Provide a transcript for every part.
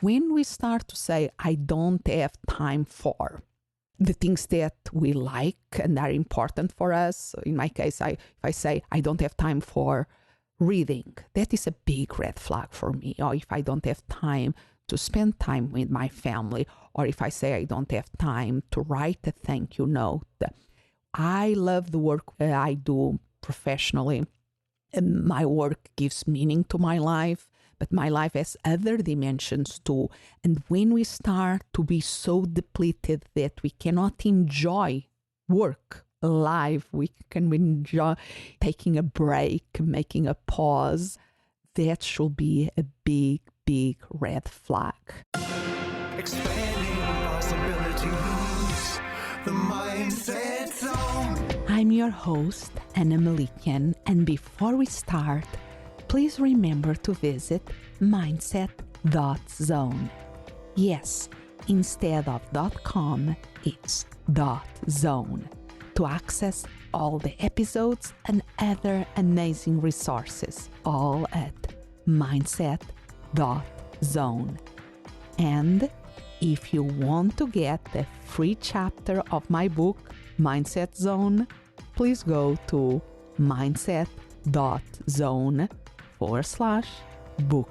When we start to say, I don't have time for the things that we like and are important for us. In my case, if I say, I don't have time for reading, that is a big red flag for me. Or if I don't have time to spend time with my family, or if I say I don't have time to write a thank you note. I love the work I do professionally. My work gives meaning to my life, but my life has other dimensions too. And when we start to be so depleted that we cannot enjoy work, life, we can enjoy taking a break, making a pause, that should be a big, big red flag. Expanding possibilities, the mindset zone. I'm your host, Ana Milikian, and before we start, please remember to visit mindset.zone. Yes, instead of .com, it's .zone to access all the episodes and other amazing resources, all at mindset.zone. And if you want to get the free chapter of my book, Mindset Zone, please go to mindset.zone/book.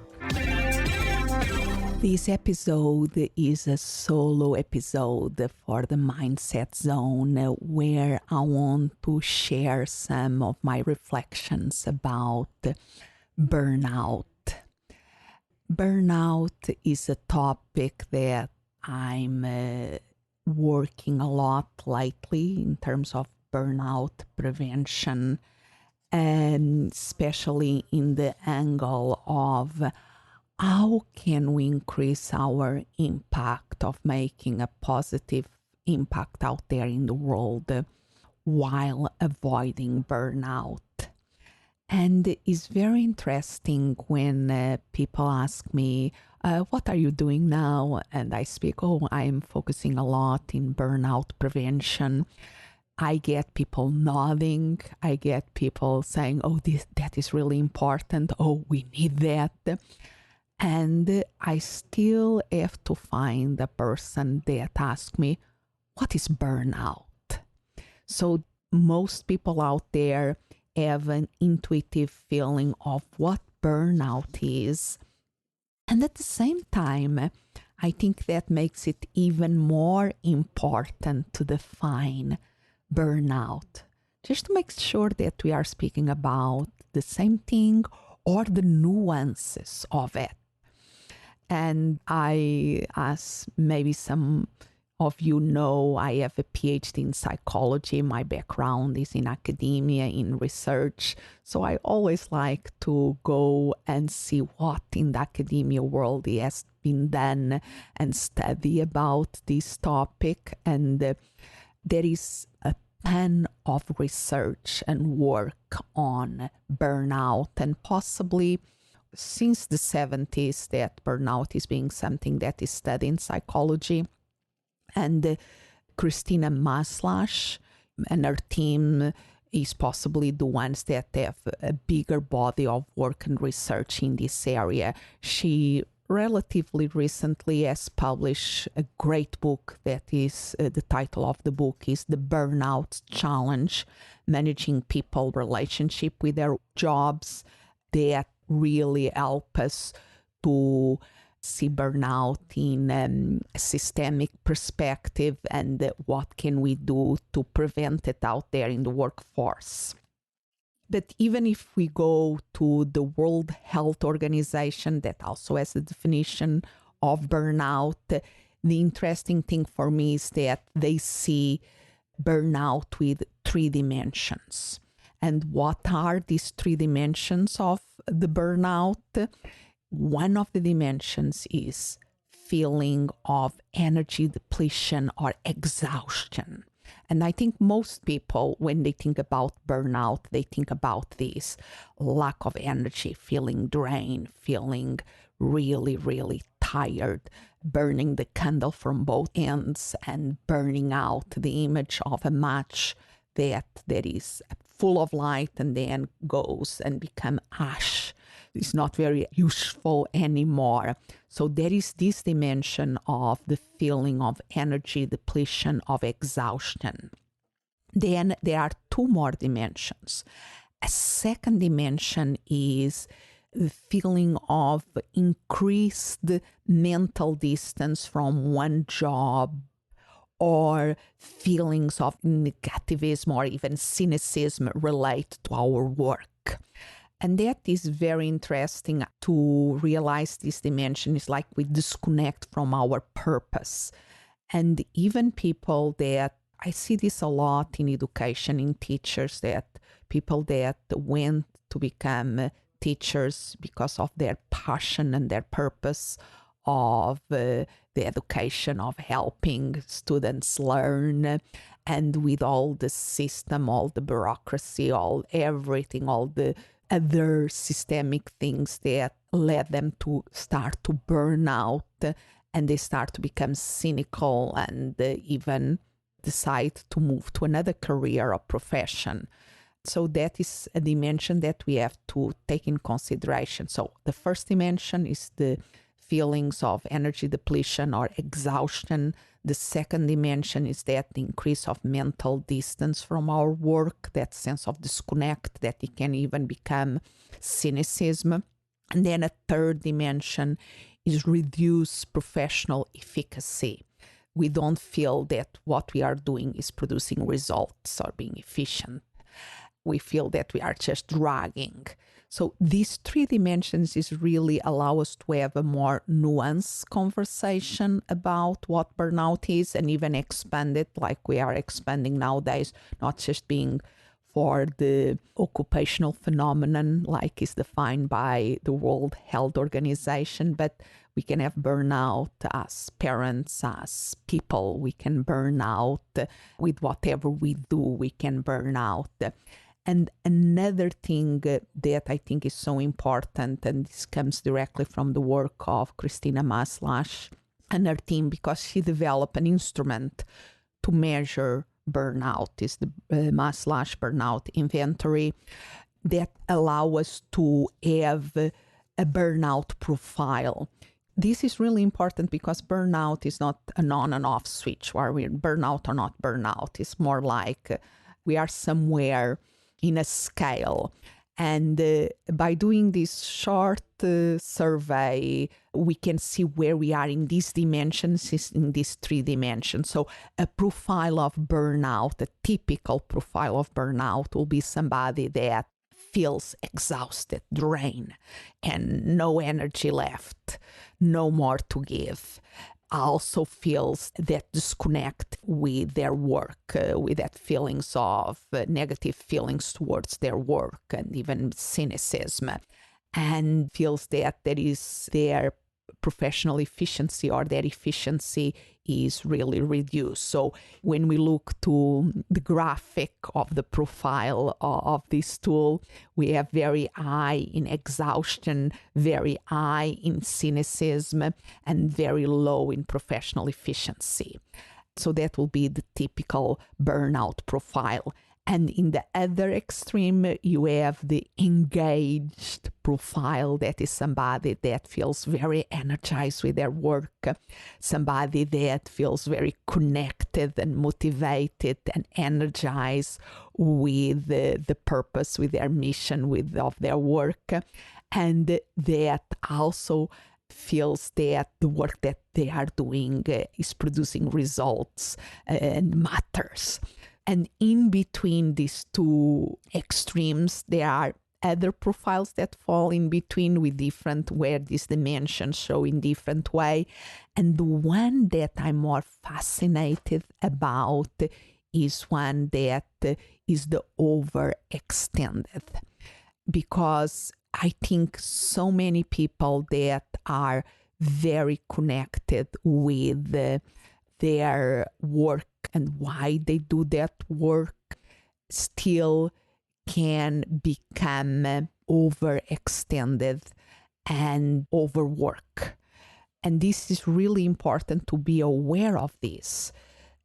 This episode is a solo episode for the Mindset Zone where I want to share some of my reflections about burnout. Burnout is a topic that I'm working a lot lately in terms of burnout prevention, and especially in the angle of how can we increase our impact of making a positive impact out there in the world while avoiding burnout. And it's very interesting when people ask me, what are you doing now? And I speak, I'm focusing a lot in burnout prevention. I get people nodding. I get people saying, that is really important. We need that. And I still have to find a person that asks me, what is burnout? So most people out there have an intuitive feeling of what burnout is. And at the same time, I think that makes it even more important to define burnout, just to make sure that we are speaking about the same thing or the nuances of it. And as maybe some of you know, I have a PhD in psychology. My background is in academia, in research. So I always like to go and see what in the academia world has been done and study about this topic. And there is a ton of research and work on burnout, and possibly since the 70s that burnout is being something that is studied in psychology. And Christina Maslach and her team is possibly the ones that have a bigger body of work and research in this area. She relatively recently has published a great book that is, the title of the book is The Burnout Challenge, Managing People Relationship with Their Jobs, that really help us to see burnout in a systemic perspective and what can we do to prevent it out there in the workforce. But even if we go to the World Health Organization, that also has a definition of burnout, the interesting thing for me is that they see burnout with 3 dimensions. And what are these 3 dimensions of the burnout? One of the dimensions is feeling of energy depletion or exhaustion. And I think most people, when they think about burnout, they think about this lack of energy, feeling drained, feeling really, really tired, burning the candle from both ends and burning out, the image of a match that is full of light and then goes and become ash. is not very useful anymore. So there is this dimension of the feeling of energy depletion, of exhaustion. Then there are two more dimensions. A second dimension is the feeling of increased mental distance from one job, or feelings of negativism or even cynicism related to our work. And that is very interesting to realize. This dimension is like we disconnect from our purpose. And even people that, I see this a lot in education, in teachers, that people that went to become teachers because of their passion and their purpose of the education, of helping students learn, and with all the system, all the bureaucracy, everything, all the other systemic things that led them to start to burn out, and they start to become cynical and even decide to move to another career or profession. So that is a dimension that we have to take in consideration. So the first dimension is the feelings of energy depletion or exhaustion. The second dimension is that the increase of mental distance from our work, that sense of disconnect, that it can even become cynicism. And then a third dimension is reduced professional efficacy. We don't feel that what we are doing is producing results or being efficient. We feel that we are just dragging. So these three dimensions is really allow us to have a more nuanced conversation about what burnout is, and even expand it like we are expanding nowadays, not just being for the occupational phenomenon like is defined by the World Health Organization, but we can have burnout as parents, as people. We can burn out with whatever we do. We can burn out. And another thing that I think is so important, and this comes directly from the work of Christina Maslach and her team, because she developed an instrument to measure burnout, is the Maslach Burnout Inventory, that allow us to have a burnout profile. This is really important because burnout is not an on and off switch, where we're burnout or not burnout. It's more like we are somewhere in a scale. And by doing this short survey, we can see where we are in these dimensions, in these three dimensions. So a profile of burnout, a typical profile of burnout will be somebody that feels exhausted, drained, and no energy left, no more to give. Also feels that disconnect with their work, with that feelings of negative feelings towards their work and even cynicism, and feels that there is their professional efficiency or their efficiency is really reduced. So when we look to the graphic of the profile of this tool, we have very high in exhaustion, very high in cynicism, and very low in professional efficiency. So that will be the typical burnout profile. And in the other extreme, you have the engaged profile. That is somebody that feels very energized with their work, somebody that feels very connected and motivated and energized with the purpose, with their mission, of their work, and that also feels that the work that they are doing is producing results and matters. And in between these two extremes, there are other profiles that fall in between with different, where these dimensions show in different way. And the one that I'm more fascinated about is one that is the overextended. Because I think so many people that are very connected with their work and why they do that work still can become overextended and overwork. And this is really important to be aware of this,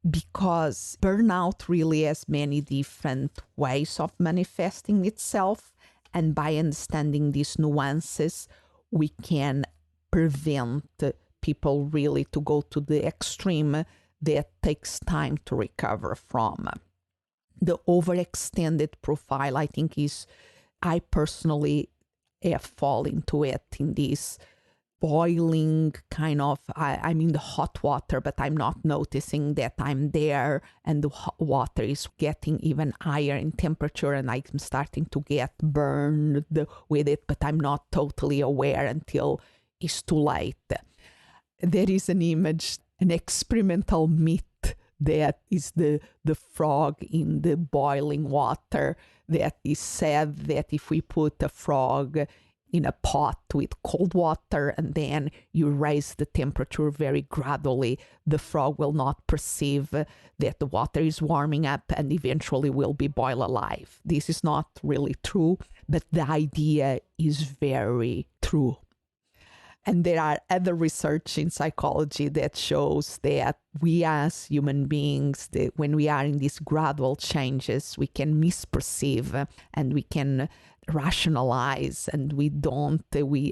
because burnout really has many different ways of manifesting itself. And by understanding these nuances, we can prevent people really to go to the extreme that takes time to recover from. The overextended profile, I think, I personally have fallen into it in this boiling kind of, I'm in the hot water, but I'm not noticing that I'm there, and the hot water is getting even higher in temperature, and I'm starting to get burned with it, but I'm not totally aware until it's too late. There is an image, an experimental myth that is the frog in the boiling water, that is said that if we put a frog in a pot with cold water and then you raise the temperature very gradually, the frog will not perceive that the water is warming up and eventually will be boiled alive. This is not really true, but the idea is very true. And there are other research in psychology that shows that we as human beings, that when we are in these gradual changes, we can misperceive and we can rationalize, and we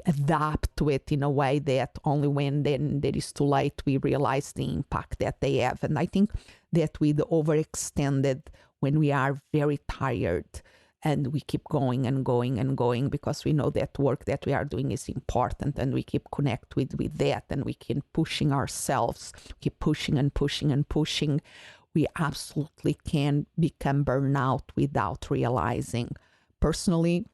adapt to it in a way that only when then it is too late we realize the impact that they have. And I think that with the overextended, when we are very tired, and we keep going and going and going because we know that work that we are doing is important, and we keep connect with that, and we keep pushing ourselves, keep pushing and pushing and pushing, we absolutely can become burnout without realizing. Personally,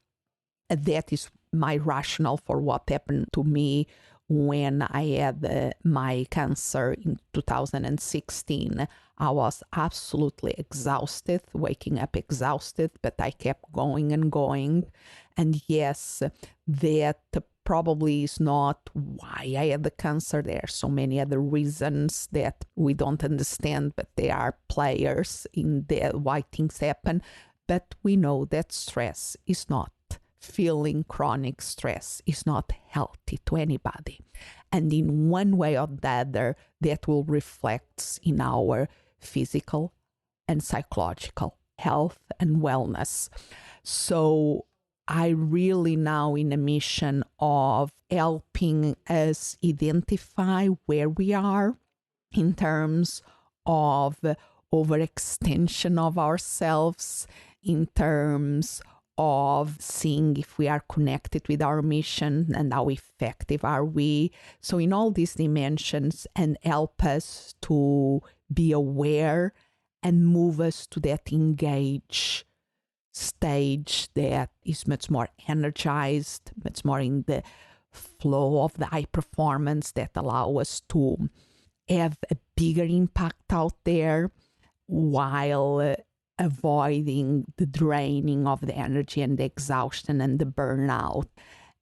that is my rationale for what happened to me when I had my cancer in 2016. I was absolutely exhausted, waking up exhausted, but I kept going and going. And yes, that probably is not why I had the cancer. There are so many other reasons that we don't understand, but they are players in why things happen. But we know that stress is not, feeling chronic stress is not healthy to anybody. And in one way or the other, that will reflect in our physical and psychological health and wellness. So I really now in a mission of helping us identify where we are in terms of overextension of ourselves, in terms of seeing if we are connected with our mission and how effective are we. So in all these dimensions, and help us to be aware and move us to that engage stage that is much more energized, much more in the flow of the high performance, that allow us to have a bigger impact out there while avoiding the draining of the energy and the exhaustion and the burnout,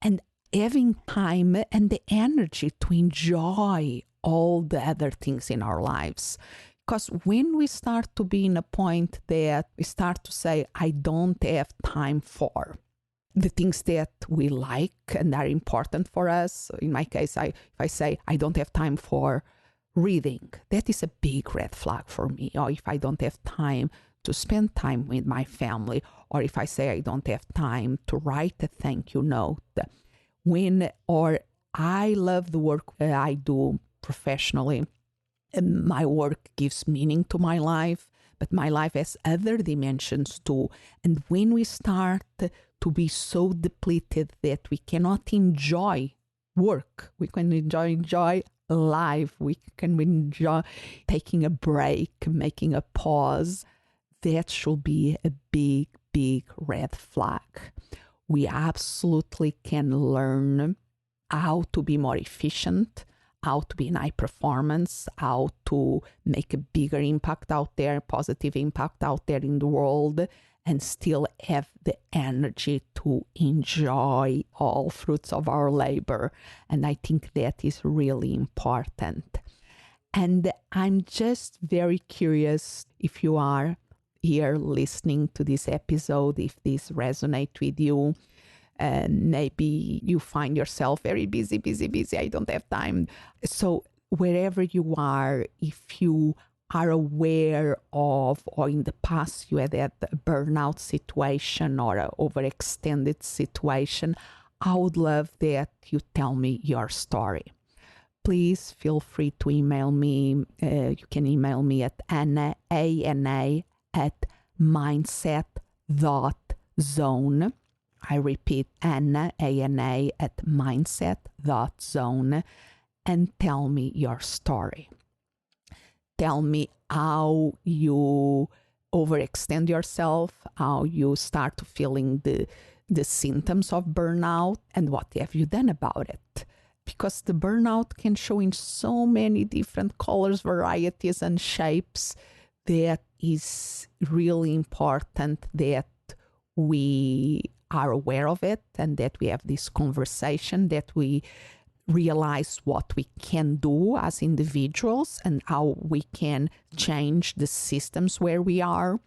and having time and the energy to enjoy all the other things in our lives. Because when we start to be in a point that we start to say, I don't have time for the things that we like and are important for us. In my case, if I say I don't have time for reading, that is a big red flag for me. Or if I don't have time to spend time with my family, or if I say I don't have time to write a thank you note, or I love the work I do professionally, my work gives meaning to my life, but my life has other dimensions too. And when we start to be so depleted that we cannot enjoy work, we can enjoy life, we can enjoy taking a break, making a pause, that should be a big, big red flag. We absolutely can learn how to be more efficient, how to be in high performance, how to make a bigger impact out there, positive impact out there in the world, and still have the energy to enjoy all fruits of our labor. And I think that is really important. And I'm just very curious if you are here listening to this episode, if this resonates with you. Maybe you find yourself very busy, I don't have time. So wherever you are, if you are aware of, or in the past you had a burnout situation or an overextended situation, I would love that you tell me your story. Please feel free to email me. You can email me at Ana, A-N-A, at mindset.zone. I repeat, Ana, A-N-A, at mindset.zone, and tell me your story. Tell me how you overextend yourself, how you start feeling the symptoms of burnout, and what have you done about it. Because the burnout can show in so many different colors, varieties, and shapes that is really important that we are aware of it and that we have this conversation, that we realize what we can do as individuals and how we can change the systems where we are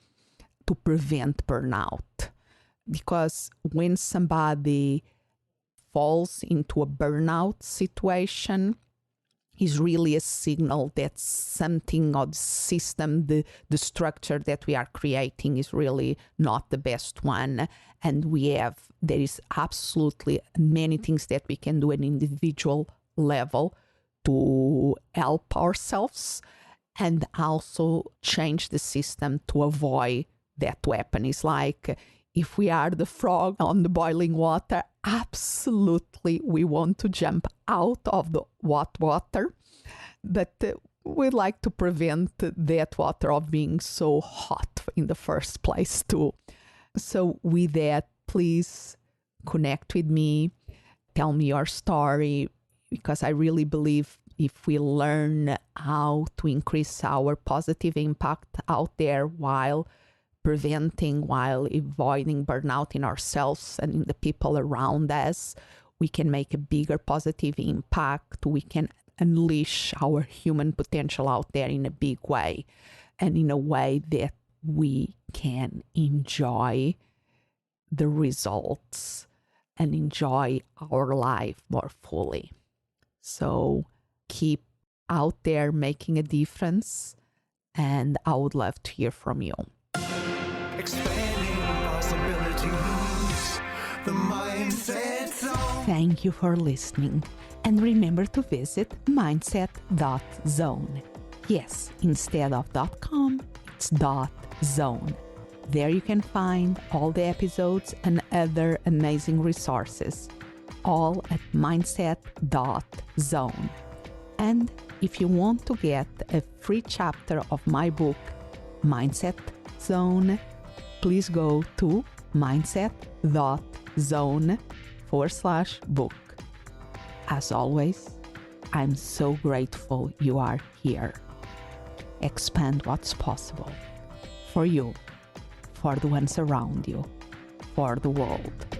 to prevent burnout. Because when somebody falls into a burnout situation, is really a signal that something of the system, the structure that we are creating is really not the best one. And there is absolutely many things that we can do at an individual level to help ourselves and also change the system to avoid that to happen. It's like if we are the frog on the boiling water, absolutely we want to jump out of the hot water, but we like to prevent that water of being so hot in the first place too. So with that, please connect with me, tell me your story, because I really believe if we learn how to increase our positive impact out there while preventing, while avoiding burnout in ourselves and in the people around us, we can make a bigger positive impact. We can unleash our human potential out there in a big way, and in a way that we can enjoy the results and enjoy our life more fully. So keep out there making a difference, and I would love to hear from you. Expanding possibilities, the mindset zone. Thank you for listening, and remember to visit mindset.zone. Yes, instead of .com, it's .zone. There you can find all the episodes and other amazing resources, all at mindset.zone. And if you want to get a free chapter of my book, Mindset Zone, please go to mindset.zone/book. As always, I'm so grateful you are here. Expand what's possible for you, for the ones around you, for the world.